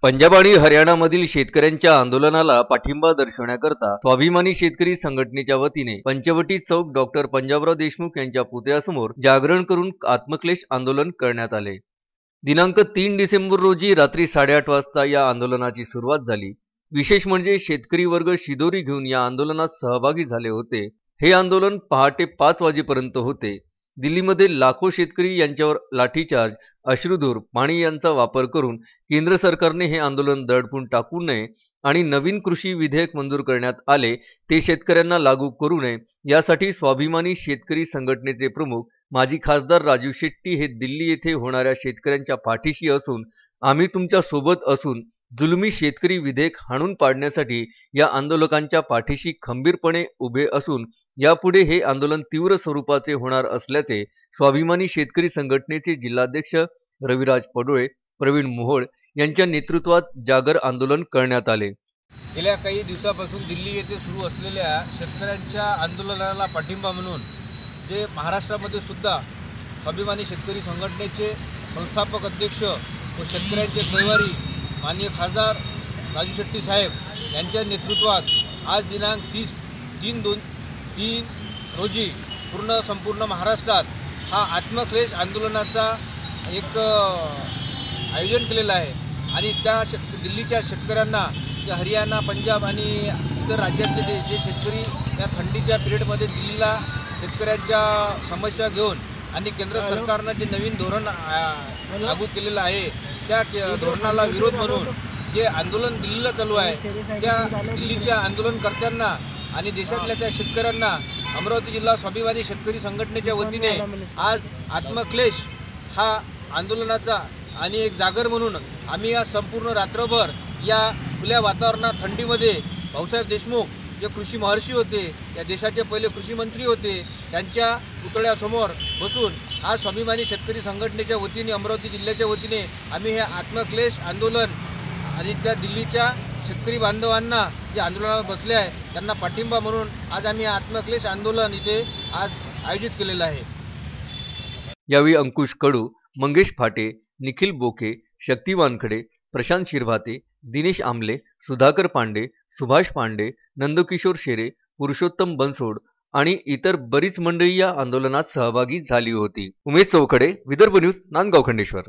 पंजाब आणि हरियाणामधील शेतकऱ्यांच्या आंदोलनाला पाठिंबा दर्शवण्याकरता स्वाभिमानी शेतकरी संघटनेच्या वतीने पंचवटी चौक डॉक्टर पंजाबराव देशमुख यांच्या पुतळ्यासमोर जागरण करून आत्मक्लेश आंदोलन करण्यात आले। दिनांक 3 डिसेंबर रोजी रात्री 8:30 वाजता या आंदोलनाची सुरुवात झाली। विशेष म्हणजे शेतकरी वर्ग शिदोरी घेऊन या आंदोलनात सहभागी झाले होते। हे आंदोलन पहाटे 5 वाजेपर्यंत होते। दिल्लीमध्ये लाखो शेतकरी यांच्यावर लाठीचार्ज, अश्रुधूर पाणी यांचा वापर करून केंद्र सरकारने हे आंदोलन दडपून टाकू नये आणि नवीन कृषी विधेयक मंजूर करण्यात आले ते शेतकऱ्यांना लागू करू नये यासाठी स्वाभिमानी शेतकरी संघटनेचे प्रमुख माजी खासदार राजू शेट्टी हे दिल्ली येथे होणाऱ्या शेतकऱ्यांच्या पाठीशी असून आम्ही तुमच्या सोबत असून जुलमी शेतकरी विधेयक हाणून पाडण्यासाठी या आंदोलकांच्या पाठीशी खंबीरपणे उभे असून यापुढे हे आंदोलन तीव्र स्वरूपाचे होणार असल्याचे स्वाभिमानी शेतकरी संघटनेचे जिल्हाध्यक्ष रविराज पडोळे, प्रवीण मोहोळ यांच्या नेतृत्वात जागर आंदोलन करण्यात आले। गेल्या काही दिवसापासून दिल्ली येथे सुरू असलेल्या शेतकऱ्यांच्या आंदोलनाला पाठिंबा म्हणून जे महाराष्ट्रामध्ये सुद्धा स्वाभिमानी शेतकरी संघटनेचे संस्थापक अध्यक्ष व शेतकऱ्यांचे कैवारी माननीय खासदार राजू शेट्टी साहेब यांच्या नेतृत्वात आज दिनांक 3 रोजी संपूर्ण महाराष्ट्रात हा आत्मक्लेश आंदोलनाचा एक आयोजन केलेला आहे आणि त्या दिल्लीच्या शेतकऱ्यांना हरियाणा, पंजाब आणि इतर राज्यातले जे शेतकरी या थंडीच्या पिरियडमध्ये दिल्लीला शेतकऱ्यांच्या समस्या घेऊन आणि केंद्र सरकारनं जे नवीन धोरण लागू केलेलं आहे त्या धोरणाला विरोध म्हणून जे आंदोलन दिल्लीला चालू आहे त्या दिल्लीच्या आंदोलनकर्त्यांना आणि देशातल्या त्या शेतकऱ्यांना अमरावती जिल्हा स्वाभिमानी शेतकरी संघटनेच्या वतीने आज आत्मक्लेश हा आंदोलनाचा आणि एक जागर म्हणून आम्ही या संपूर्ण रात्रभर या खुल्या वातावरणात थंडीमध्ये भाऊसाहेब देशमुख जे कृषी महर्षी होते, या देशाचे पहिले कृषी मंत्री होते, त्यांच्या पुतळ्यासमोर बसून आज स्वाभिमानी शेतकरी संघटनेच्या वतीने अमरावती जिल्ह्याच्या वतीने आम्ही हे आत्मक्लेश आंदोलन आणि त्या दिल्लीच्या शेतकरी बांधवांना जे आंदोलनाला बसले आहे त्यांना पाठिंबा म्हणून आज आम्ही आत्मक्लेश आंदोलन इथे आज आयोजित केलेलं आहे। यावेळी अंकुश कडू, मंगेश फाटे, निखिल बोके, शक्ती वानखडे, प्रशांत शिरभाते, दिनेश आमले, सुधाकर पांडे, सुभाष पांडे, नंदकिशोर शेरे, पुरुषोत्तम बनसोड आणि इतर बरीच मंडळी या आंदोलनात सहभागी झाली होती। उमेश चौखडे, विदर्भ न्यूज, नांदगाव खंडेश्वर।